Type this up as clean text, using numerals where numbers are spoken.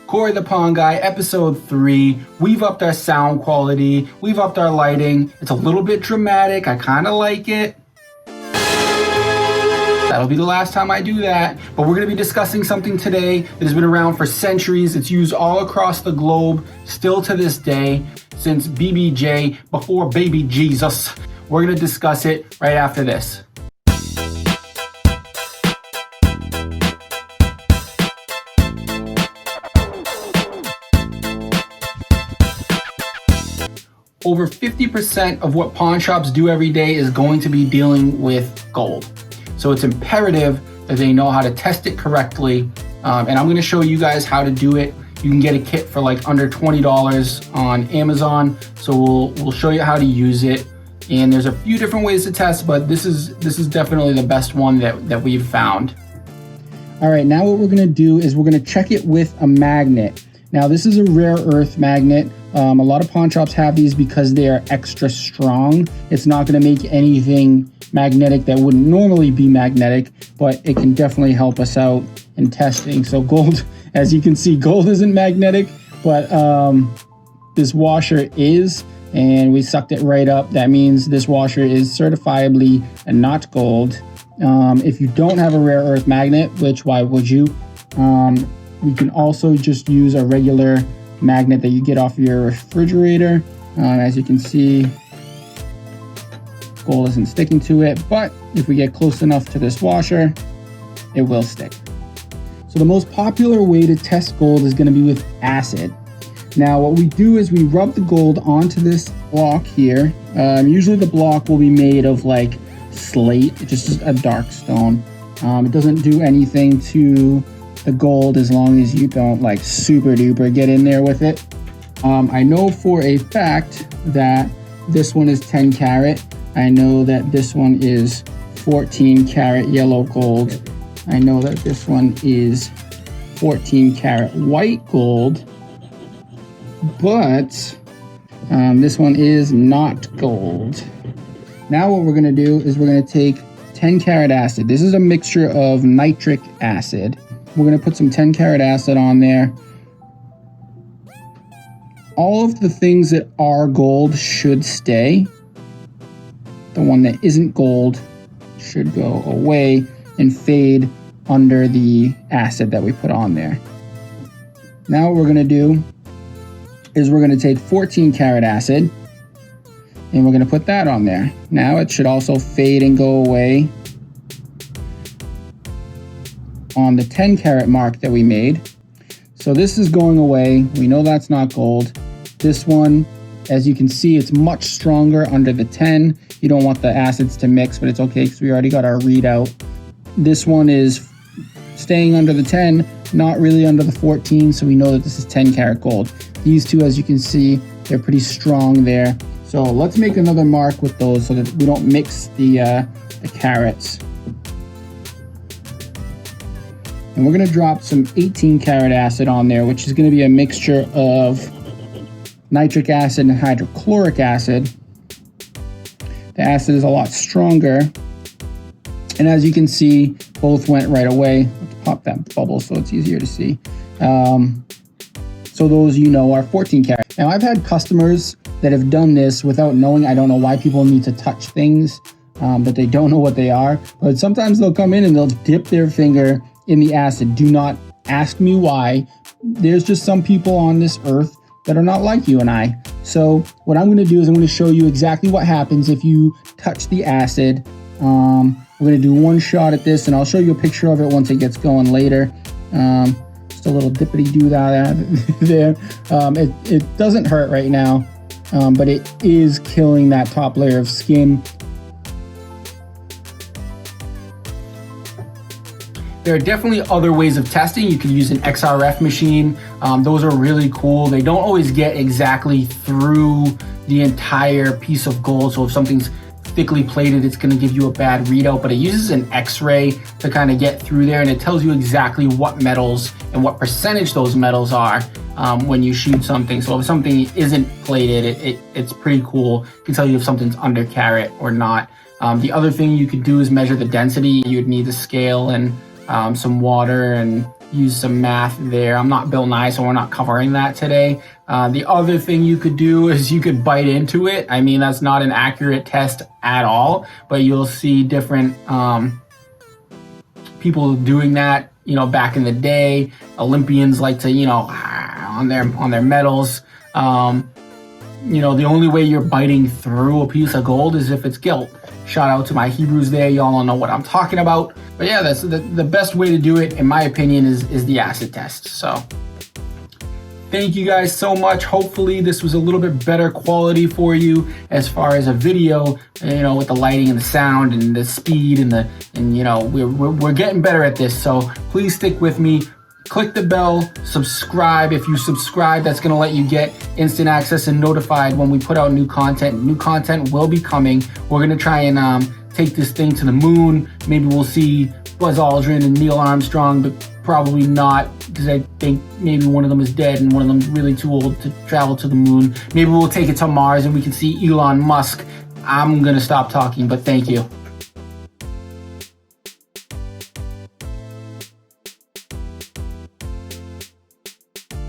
Corey the Pawn Guy, episode 3. We've upped our sound quality. We've upped our lighting. It's a little bit dramatic. I kind of like it. That'll be the last time I do that. But we're going to be discussing something today that has been around for centuries. It's used all across the globe, still to this day, since BBJ, before baby Jesus. We're going to discuss it right after this. Over 50% of what pawn shops do every day is going to be dealing with gold. So it's imperative that they know how to test it correctly. And I'm gonna show you guys how to do it. You can get a kit for like under $20 on Amazon. So we'll show you how to use it. And there's a few different ways to test, but this is definitely the best one that we've found. All right, now what we're gonna do is we're gonna check it with a magnet. Now this is a rare earth magnet. A lot of pawn shops have these because they are extra strong. It's not going to make anything magnetic that wouldn't normally be magnetic, but it can definitely help us out in testing. So gold, as you can see, gold isn't magnetic, but this washer is, and we sucked it right up. That means this washer is certifiably not gold. If you don't have a rare earth magnet, which why would you? You can also just use a regular magnet that you get off your refrigerator. As you can see, gold isn't sticking to it, but if we get close enough to this washer, it will stick. So the most popular way to test gold is going to be with acid. Now what we do is we rub the gold onto this block here. Usually the block will be made of like slate, just a dark stone. It doesn't do anything to the gold as long as you don't like super duper get in there with it. I know for a fact that this one is 10 karat. I know that this one is 14 karat yellow gold. I know that this one is 14 karat white gold, but this one is not gold. Now what we're gonna do is we're gonna take 10 karat acid. This is a mixture of nitric acid. We're going to put some 10 karat acid on there. All of the things that are gold should stay. The one that isn't gold should go away and fade under the acid that we put on there. Now what we're going to do is we're going to take 14 karat acid and we're going to put that on there. Now it should also fade and go away on the 10 karat mark that we made. So this is going away. We know that's not gold. This one, as you can see, it's much stronger under the 10. You don't want the acids to mix, but it's okay because we already got our readout. This one is staying under the 10, not really under the 14, so we know that this is 10 karat gold. These two, as you can see, they're pretty strong there. So let's make another mark with those so that we don't mix the carats. And we're going to drop some 18 karat acid on there, which is going to be a mixture of nitric acid and hydrochloric acid. The acid is a lot stronger. And as you can see, both went right away. Let's pop that bubble so it's easier to see. So those, you know, are 14 karat. Now I've had customers that have done this without knowing. I don't know why people need to touch things, but they don't know what they are. But sometimes they'll come in and they'll dip their finger in the acid. Do not ask me why. There's just some people on this earth that are not like you and I. So what I'm going to do is I'm going to show you exactly what happens if you touch the acid. We're going to do one shot at this, and I'll show you a picture of it once it gets going later. Just a little dippity doo there. It doesn't hurt right now, but it is killing that top layer of skin. There are definitely other ways of testing. You can use an XRF machine. Those are really cool. They don't always get exactly through the entire piece of gold. So if something's thickly plated, it's gonna give you a bad readout, but it uses an X-ray to kind of get through there, and it tells you exactly what metals and what percentage those metals are when you shoot something. So if something isn't plated, it's pretty cool. It can tell you if something's under carat or not. The other thing you could do is measure the density. You'd need a scale and some water and use some math there. I'm not Bill Nye, so we're not covering that today. The other thing you could do is you could bite into it. I mean, that's not an accurate test at all, but you'll see different people doing that, you know, back in the day. Olympians like to, you know, on their medals. You know, the only way you're biting through a piece of gold is if it's gilt. Shout out to my Hebrews there. Y'all know what I'm talking about. But yeah, that's the best way to do it, in my opinion, is the acid test. So thank you guys so much. Hopefully this was a little bit better quality for you as far as a video, you know, with the lighting and the sound and the speed and you know, we're getting better at this. So please stick with me. Click the bell, subscribe. If you subscribe, that's gonna let you get instant access and notified when we put out new content. New content will be coming. We're gonna try and take this thing to the moon. Maybe we'll see Buzz Aldrin and Neil Armstrong, but probably not, because I think maybe one of them is dead and one of them's really too old to travel to the moon. Maybe we'll take it to Mars and we can see Elon Musk. I'm gonna stop talking, but thank you.